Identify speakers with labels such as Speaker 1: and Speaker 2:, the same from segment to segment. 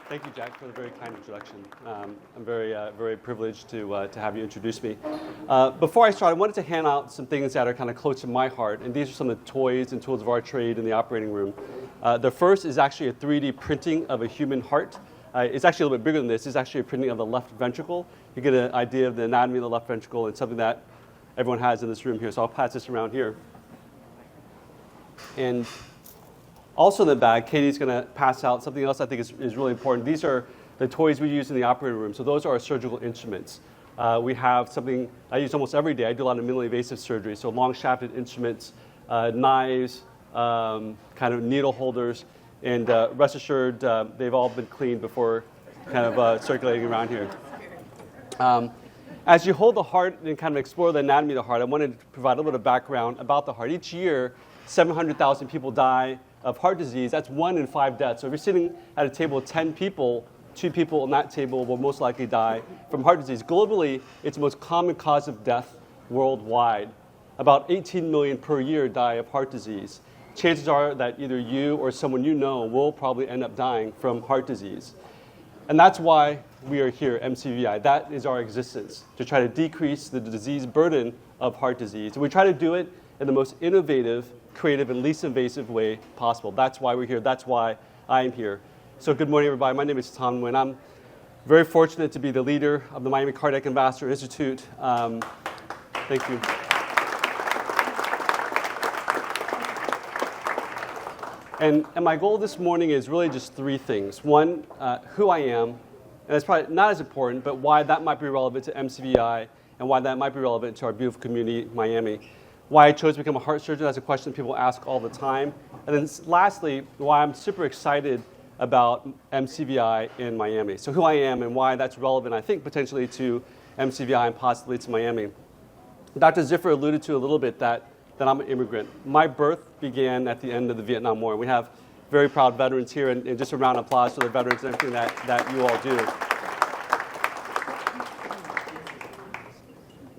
Speaker 1: Thank you, Jack, for the very kind introduction. I'm very privileged to have you introduce me. Before I start, I wanted to hand out some things that are kind of close to my heart, and these are some of the toys and tools of our trade in the operating room. The first is actually a 3D printing of a human heart. It's actually a little bit bigger than this. It's actually a printing of the left ventricle. You get an idea of the anatomy of the left ventricle. It's something that everyone has in this room here, so I'll pass this around here. And also in the bag, Katie's going to pass out something else I think is really important. These are the toys we use in the operating room. So those are our surgical instruments. We have something I use almost every day. I do a lot of minimally invasive surgery. So long shafted instruments, knives, kind of needle holders. And rest assured, they've all been cleaned before kind of circulating around here. As you hold the heart and kind of explore the anatomy of the heart, I wanted to provide a little bit of background about the heart. Each year, 700,000 people die of heart disease. That's 1 in 5 deaths. So if you're sitting at a table with 10 people, 2 people on that table will most likely die from heart disease. Globally, it's the most common cause of death worldwide. About 18 million per year die of heart disease. Chances are that either you or someone you know will probably end up dying from heart disease. And that's why we are here, MCVI. That is our existence, to try to decrease the disease burden of heart disease. And we try to do it in the most innovative, creative, and least invasive way possible. That's why we're here. That's why I'm here. So good morning, everybody. My name is Tom Nguyen. I'm very fortunate to be the leader of the Miami Cardiac and Vascular Institute. Thank you. And my goal this morning is really just 3 things. One, who I am, and that's probably not as important, but why that might be relevant to MCVI and why that might be relevant to our beautiful community, Miami. Why I chose to become a heart surgeon, that's a question people ask all the time. And then lastly, why I'm super excited about MCVI in Miami. So who I am and why that's relevant, I think, potentially to MCVI and possibly to Miami. Dr. Ziffer alluded to a little bit that I'm an immigrant. My birth began at the end of the Vietnam War. We have very proud veterans here, and just a round of applause for the veterans and everything that you all do.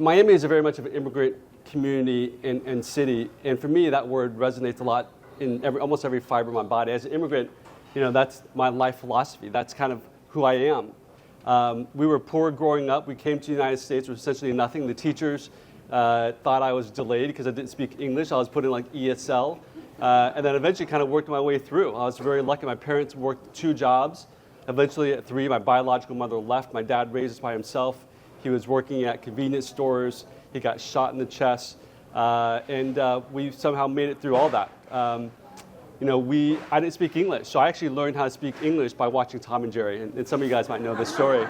Speaker 1: Miami is very much of an immigrant community and city, and for me that word resonates a lot in almost every fiber of my body. As an immigrant, that's my life philosophy. That's kind of who I am. We were poor growing up. We came to the United States with essentially nothing. The teachers thought I was delayed because I didn't speak English. I was put in like ESL, and then eventually kind of worked my way through. I was very lucky. My parents worked 2 jobs. Eventually at 3, my biological mother left. My dad raised us by himself. He was working at convenience stores. He got shot in the chest, and we somehow made it through all that. I didn't speak English, so I actually learned how to speak English by watching Tom and Jerry, and some of you guys might know this story.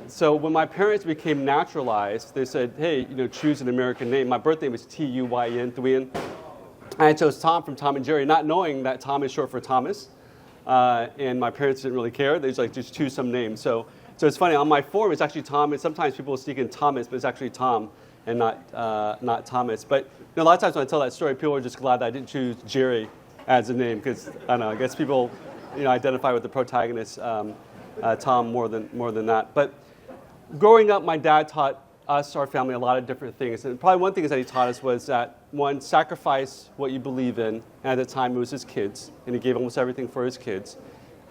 Speaker 1: So when my parents became naturalized, they said, hey, choose an American name. My birth name was T-U-Y-N, Nguyen. I chose Tom from Tom and Jerry, not knowing that Tom is short for Thomas, and my parents didn't really care. They just choose some name. So it's funny, on my form it's actually Tom, and sometimes people sneak in Thomas, but it's actually Tom and not Thomas. But a lot of times when I tell that story, people are just glad that I didn't choose Jerry as a name, because I don't know, I guess people identify with the protagonist, Tom, more than that. But growing up, my dad taught us, our family, a lot of different things. And probably one thing that he taught us was that, one, sacrifice what you believe in. And at the time, it was his kids, and he gave almost everything for his kids.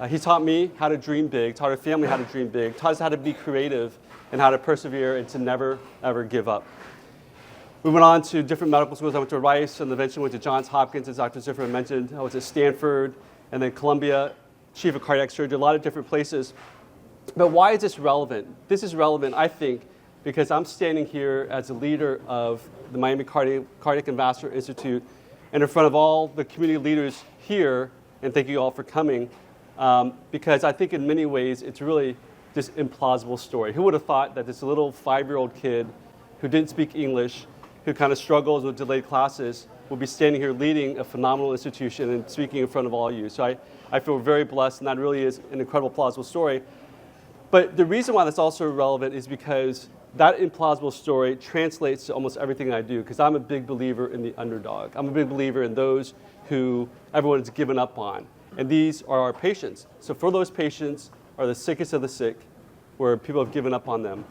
Speaker 1: He taught me how to dream big, taught our family how to dream big, taught us how to be creative and how to persevere and to never, ever give up. We went on to different medical schools. I went to Rice and eventually went to Johns Hopkins, as Dr. Ziffer mentioned. I was at Stanford and then Columbia, chief of cardiac surgery, a lot of different places. But why is this relevant? This is relevant, I think, because I'm standing here as a leader of the Miami Cardiac and Vascular Institute and in front of all the community leaders here, and thank you all for coming. Because I think in many ways it's really this implausible story. Who would have thought that this little 5-year-old kid who didn't speak English, who kind of struggles with delayed classes, will be standing here leading a phenomenal institution and speaking in front of all of you. So I feel very blessed, and that really is an incredible plausible story. But the reason why that's also relevant is because that implausible story translates to almost everything I do, because I'm a big believer in the underdog. I'm a big believer in those who everyone has given up on. And these are our patients. So for those patients are the sickest of the sick, where people have given up on them.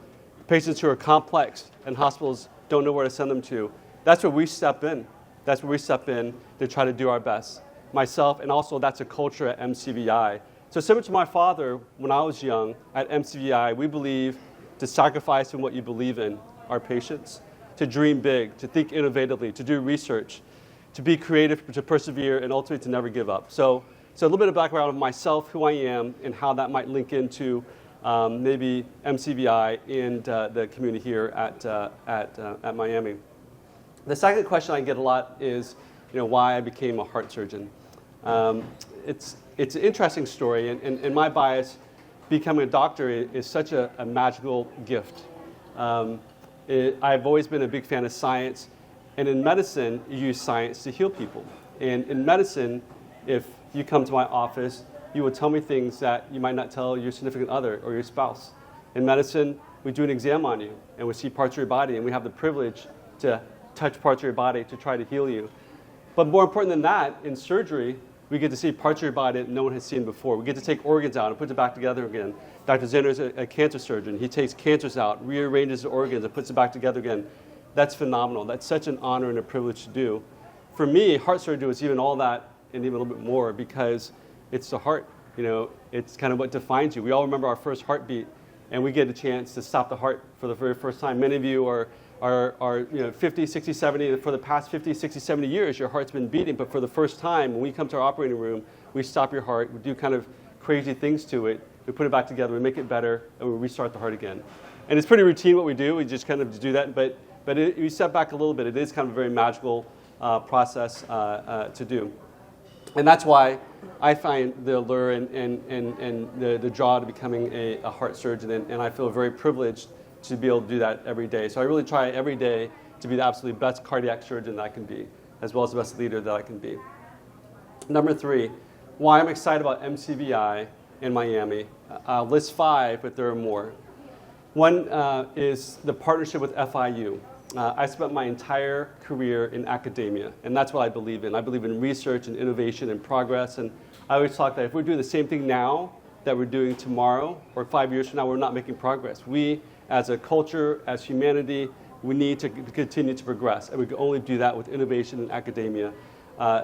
Speaker 1: Patients who are complex and hospitals don't know where to send them to. That's where we step in. That's where we step in to try to do our best. Myself, and also that's a culture at MCVI So similar to my father, when I was young, at MCVI, we believe to sacrifice in what you believe in our patients, to dream big, to think innovatively, to do research, to be creative, to persevere, and ultimately to never give up. So a little bit of background of myself, who I am, and how that might link into maybe MCVI and the community here at Miami. The second question I get a lot is, why I became a heart surgeon. It's an interesting story, and my bias, becoming a doctor is such a magical gift. I've always been a big fan of science, and in medicine, you use science to heal people. And in medicine, if you come to my office, you will tell me things that you might not tell your significant other or your spouse. In medicine, we do an exam on you, and we see parts of your body, and we have the privilege to touch parts of your body to try to heal you. But more important than that, in surgery, we get to see parts of your body that no one has seen before. We get to take organs out and put it back together again. Dr. Zinner is a cancer surgeon. He takes cancers out, rearranges the organs, and puts it back together again. That's phenomenal. That's such an honor and a privilege to do. For me, heart surgery was even all that and even a little bit more, because it's the heart. It's kind of what defines you. We all remember our first heartbeat, and we get a chance to stop the heart for the very first time. Many of you are 50, 60, 70, for the past 50, 60, 70 years, your heart's been beating, but for the first time, when we come to our operating room, we stop your heart, we do kind of crazy things to it, we put it back together, we make it better, and we restart the heart again. And it's pretty routine what we do, we just kind of do that, but we step back a little bit, it is kind of a very magical process to do. And that's why I find the allure and the draw to becoming a heart surgeon, and I feel very privileged to be able to do that every day. So I really try every day to be the absolutely best cardiac surgeon that I can be, as well as the best leader that I can be. Number 3, why I'm excited about MCVI in Miami. I'll list 5, but there are more. One is the partnership with FIU. I spent my entire career in academia, and that's what I believe in. I believe in research and innovation and progress, and I always talk that if we're doing the same thing now that we're doing tomorrow or 5 years from now, we're not making progress. We, as a culture, as humanity, we need to continue to progress, and we can only do that with innovation and academia.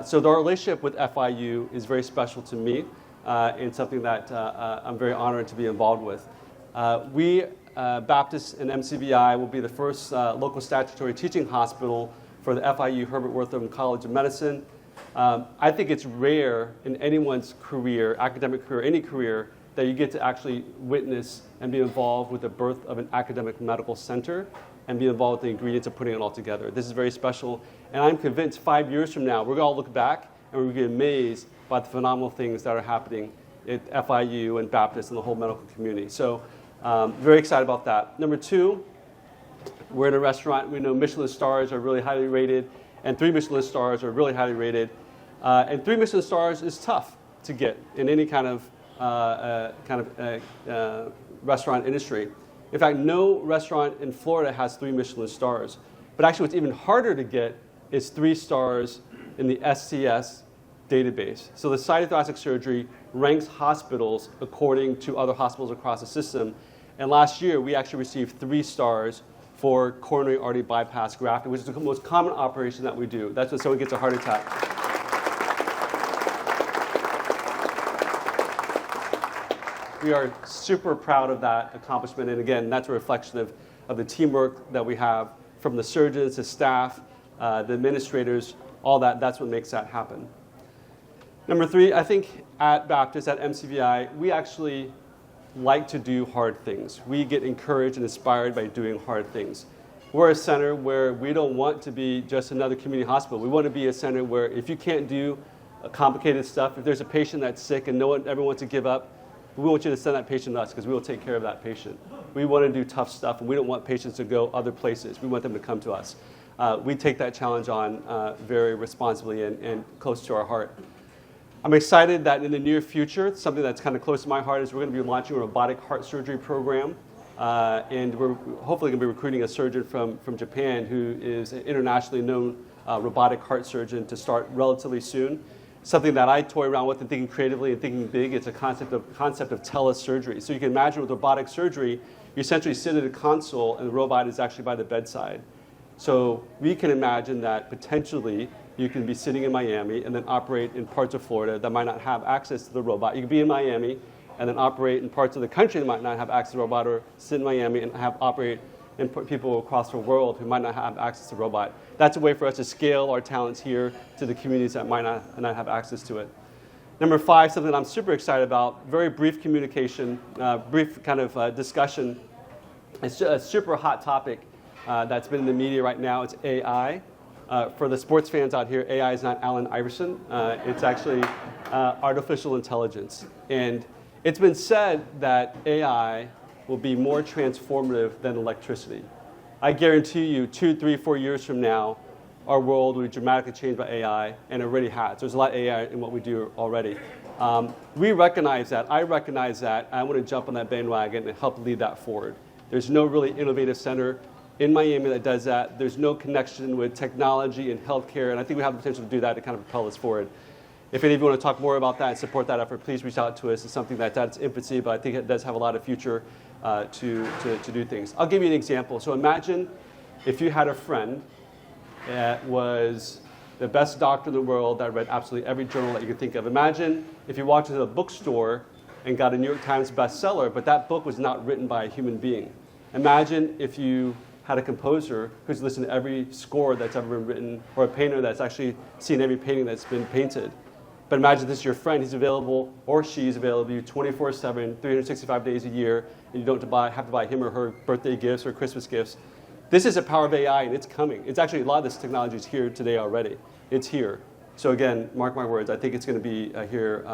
Speaker 1: So the relationship with FIU is very special to me, and something that I'm very honored to be involved with. We, Baptist and MCVI, will be the first local statutory teaching hospital for the FIU Herbert Wortham College of Medicine. I think it's rare in anyone's career, academic career, any career, that you get to actually witness and be involved with the birth of an academic medical center and be involved with the ingredients of putting it all together. This is very special, and I'm convinced 5 years from now, we're going to all look back and we're going to be amazed by the phenomenal things that are happening at FIU and Baptist and the whole medical community. So very excited about that. Number 2, we're in a restaurant. We know Michelin stars are really highly rated, and 3 Michelin stars are really highly rated. And 3 Michelin stars is tough to get in any kind of restaurant industry. In fact, no restaurant in Florida has 3 Michelin stars. But actually what's even harder to get is 3 stars in the SCS database. So the Society of Thoracic Surgery ranks hospitals according to other hospitals across the system. And last year, we actually received 3 stars for coronary artery bypass graft, which is the most common operation that we do. That's when someone gets a heart attack. We are super proud of that accomplishment, and again, that's a reflection of the teamwork that we have from the surgeons, the staff, the administrators, all that. That's what makes that happen. Number 3, I think at Baptist, at MCVI, we actually like to do hard things. We get encouraged and inspired by doing hard things. We're a center where we don't want to be just another community hospital. We want to be a center where if you can't do complicated stuff, if there's a patient that's sick and everyone wants to give up, we want you to send that patient to us because we will take care of that patient. We want to do tough stuff, and we don't want patients to go other places. We want them to come to us. We take that challenge on very responsibly and close to our heart. I'm excited that in the near future, something that's kind of close to my heart is we're going to be launching a robotic heart surgery program. And we're hopefully going to be recruiting a surgeon from Japan who is an internationally known robotic heart surgeon to start relatively soon. Something that I toy around with and thinking creatively and thinking big. It's a concept of telesurgery. So you can imagine with robotic surgery, you essentially sit at a console and the robot is actually by the bedside. So we can imagine that potentially you can be sitting in Miami and then operate in parts of Florida that might not have access to the robot. You can be in Miami and then operate in parts of the country that might not have access to the robot, or sit in Miami and operate in people across the world who might not have access to the robot. That's a way for us to scale our talents here to the communities that might not have access to it. Number 5, something I'm super excited about, very brief communication, brief kind of discussion. It's a super hot topic that's been in the media right now. It's AI. For the sports fans out here, AI is not Allen Iverson. It's actually artificial intelligence. And it's been said that AI will be more transformative than electricity. I guarantee you 2, 3, 4 years from now, our world will be dramatically changed by AI, and it already has. There's a lot of AI in what we do already. We recognize that. I recognize that. I want to jump on that bandwagon and help lead that forward. There's no really innovative center in Miami that does that. There's no connection with technology and healthcare, and I think we have the potential to do that to kind of propel us forward. If any of you want to talk more about that and support that effort, please reach out to us. It's something that's at its infancy, but I think it does have a lot of future to do things. I'll give you an example. So imagine if you had a friend that was the best doctor in the world that read absolutely every journal that you could think of. Imagine if you walked into a bookstore and got a New York Times bestseller, but that book was not written by a human being. Imagine if you had a composer who's listened to every score that's ever been written, or a painter that's actually seen every painting that's been painted. But imagine this is your friend. He's available, or she's available to you 24/7, 365 days a year, and you don't have to buy him or her birthday gifts or Christmas gifts. This is the power of AI, and it's coming. It's actually, a lot of this technology is here today already. It's here. So again, mark my words, I think it's going to be here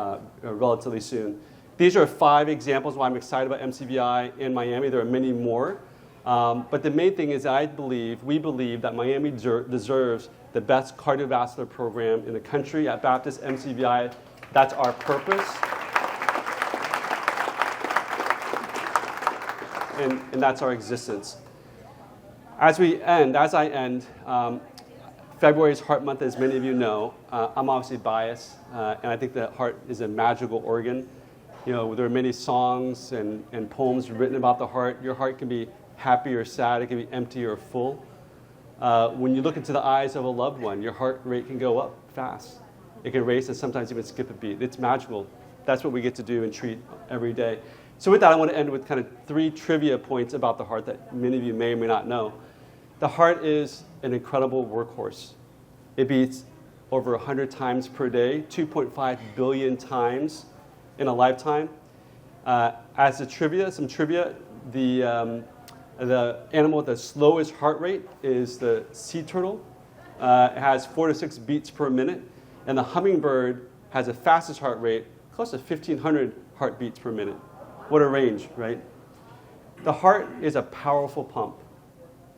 Speaker 1: relatively soon. These are 5 examples why I'm excited about MCBI in Miami. There are many more. But the main thing is that we believe that Miami deserves the best cardiovascular program in the country. At Baptist MCBI, that's our purpose. And that's our existence. As I end, February is Heart Month, as many of you know. I'm obviously biased, and I think that heart is a magical organ. You know, there are many songs and poems written about the heart. Your heart can be happy or sad. It can be empty or full. When you look into the eyes of a loved one, your heart rate can go up fast. It can race and sometimes even skip a beat. It's magical. That's what we get to do and treat every day. So with that, I want to end with kind of 3 trivia points about the heart that many of you may or may not know. The heart is an incredible workhorse. It beats over 100 times per day, 2.5 billion times in a lifetime. As some trivia, the animal with the slowest heart rate is the sea turtle. It has 4 to 6 beats per minute. And the hummingbird has the fastest heart rate, close to 1,500 heartbeats per minute. What a range, right? The heart is a powerful pump.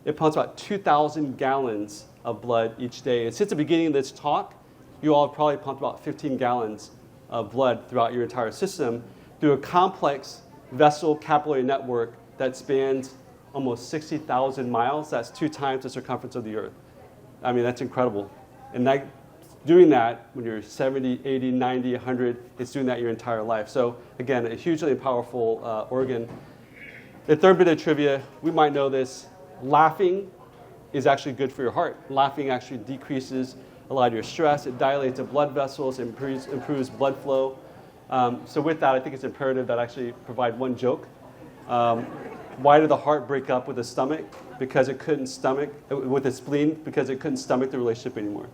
Speaker 1: It pumps about 2,000 gallons of blood each day. And since the beginning of this talk, you all have probably pumped about 15 gallons of blood throughout your entire system through a complex vessel capillary network that spans almost 60,000 miles. That's 2 times the circumference of the Earth. I mean, that's incredible. And doing that when you're 70, 80, 90, 100, it's doing that your entire life. So again, a hugely powerful organ. The third bit of trivia, we might know this, laughing is actually good for your heart. Laughing actually decreases a lot of your stress. It dilates the blood vessels, improves blood flow. So with that, I think it's imperative that I actually provide one joke. Why did the heart break up with the stomach? Because it couldn't with the spleen, because it couldn't stomach the relationship anymore.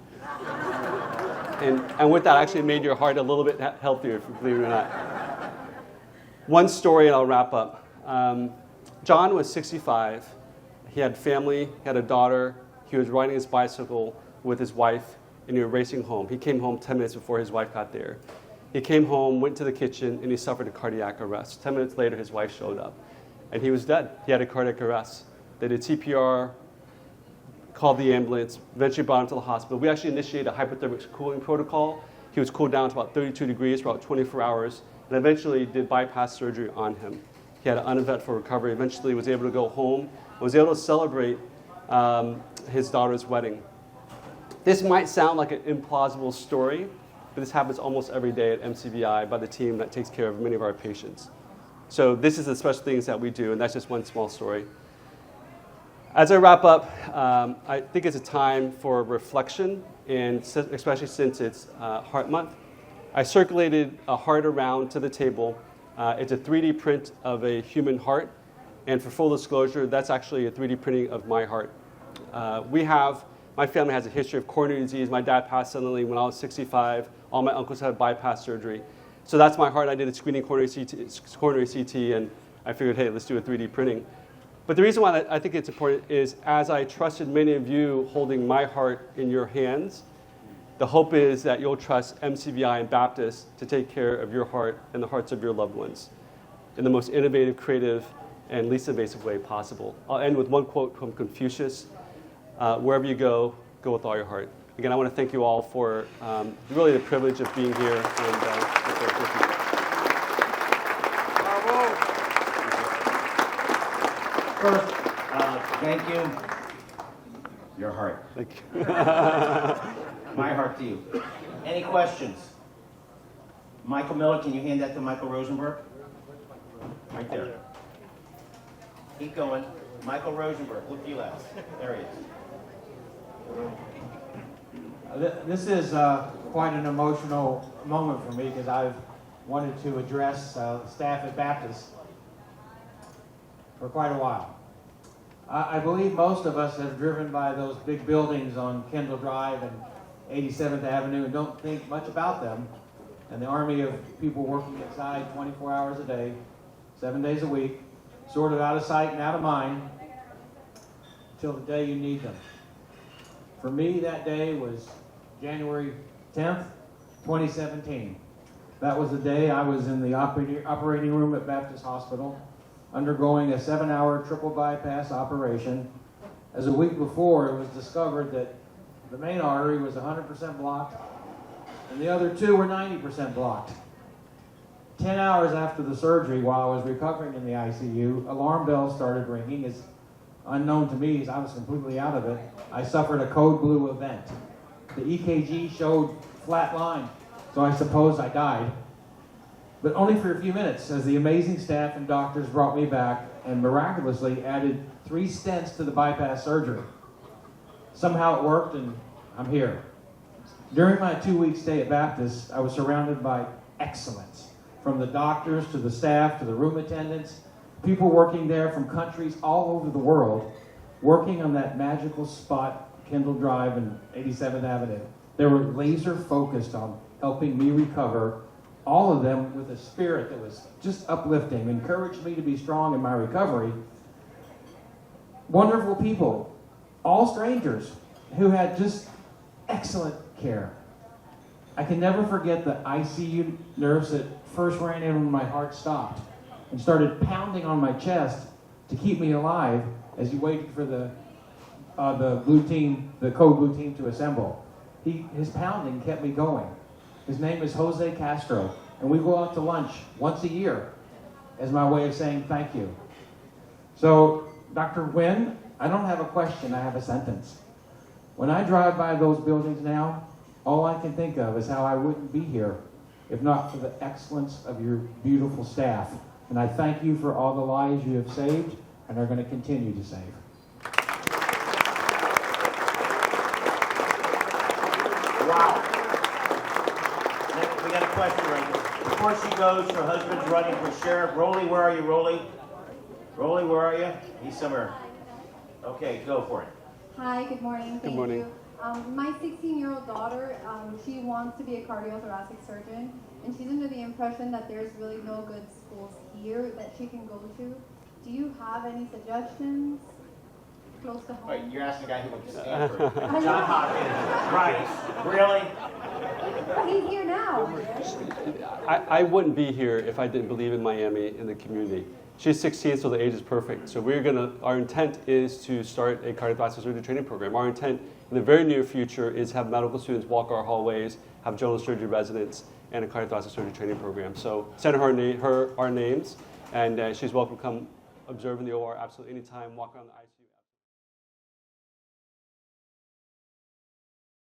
Speaker 1: And with that, actually made your heart a little bit healthier, believe it or not. One story, and I'll wrap up. John was 65. He had family, he had a daughter. He was riding his bicycle with his wife, and he was racing home. He came home 10 minutes before his wife got there. He came home, went to the kitchen, and he suffered a cardiac arrest. 10 minutes later, his wife showed up, and he was dead. He had a cardiac arrest. They did CPR, called the ambulance, eventually brought him to the hospital. We actually initiated a hypothermic cooling protocol. He was cooled down to about 32 degrees for about 24 hours, and eventually did bypass surgery on him. He had an uneventful recovery, eventually was able to go home, and was able to celebrate his daughter's wedding. This might sound like an implausible story, but this happens almost every day at MCBI by the team that takes care of many of our patients. So this is the special things that we do, and that's just one small story. As I wrap up, I think it's a time for reflection, and especially since it's Heart Month. I circulated a heart around to the table. It's a 3D print of a human heart, and for full disclosure, that's actually a 3D printing of my heart. My family has a history of coronary disease. My dad passed suddenly when I was 65. All my uncles had bypass surgery. So that's my heart. I did a screening coronary CT, and I figured, hey, let's do a 3D printing. But the reason why I think it's important is, as I trusted many of you holding my heart in your hands, the hope is that you'll trust MCVI and Baptist to take care of your heart and the hearts of your loved ones in the most innovative, creative, and least invasive way possible. I'll end with one quote from Confucius. Wherever you go, go with all your heart. Again, I want to thank you all for really the privilege of being here.
Speaker 2: First, thank you. Your heart.
Speaker 1: Thank you.
Speaker 2: My heart to you. Any questions? Michael Miller, can you hand that to Michael Rosenberg? Right there. Keep going. Michael Rosenberg, look to your left. There he is.
Speaker 3: This is quite an emotional moment for me, because I've wanted to address staff at Baptist for quite a while. I believe most of us have driven by those big buildings on Kendall Drive and 87th Avenue and don't think much about them, and the army of people working inside 24 hours a day, 7 days a week, sort of out of sight and out of mind, till the day you need them. For me, that day was January 10th, 2017. That was the day I was in the operating room at Baptist Hospital, undergoing a 7-hour triple bypass operation, as a week before it was discovered that the main artery was 100% blocked, and the other two were 90% blocked. 10 hours after the surgery, while I was recovering in the ICU, alarm bells started ringing. As unknown to me, as I was completely out of it, I suffered a code blue event. The EKG showed flat line, so I suppose I died. But only for a few minutes, as the amazing staff and doctors brought me back and miraculously added 3 stents to the bypass surgery. Somehow it worked, and I'm here. During my 2-week stay at Baptist, I was surrounded by excellence, from the doctors to the staff to the room attendants, people working there from countries all over the world, working on that magical spot, Kendall Drive and 87th Avenue. They were laser focused on helping me recover, all of them with a spirit that was just uplifting, encouraged me to be strong in my recovery. Wonderful people, all strangers, who had just excellent care. I can never forget the ICU nurse that first ran in when my heart stopped and started pounding on my chest to keep me alive as he waited for the blue team, the code blue team, to assemble. His pounding kept me going. His name is Jose Castro, and we go out to lunch once a year as my way of saying thank you. So, Dr. Nguyen, I don't have a question, I have a sentence. When I drive by those buildings now, all I can think of is how I wouldn't be here if not for the excellence of your beautiful staff. And I thank you for all the lives you have saved and are going to continue to save.
Speaker 2: Wow. We got a question right here. Before she goes, her husband's running for sheriff. Rolly, where are you, Rolly? Rolly, where are you? He's somewhere. Okay, go for it.
Speaker 4: Hi, good morning.
Speaker 1: Good morning.
Speaker 4: You. My 16-year-old daughter, she wants to be a cardiothoracic surgeon, and she's under the impression that there's really no good schools here that she can go to. Do you have any suggestions close to home?
Speaker 2: Wait, you're asking a guy who went to Stanford. John Hopkins. Right. Really?
Speaker 4: But he's here now.
Speaker 1: I wouldn't be here if I didn't believe in Miami and the community. She's 16, so the age is perfect. So our intent is to start a cardiovascular surgery training program. Our intent in the very near future is have medical students walk our hallways, have general surgery residents, and a cardiovascular surgery training program. So send her our names, and she's welcome to come observe in the OR absolutely anytime, walk around the ICU.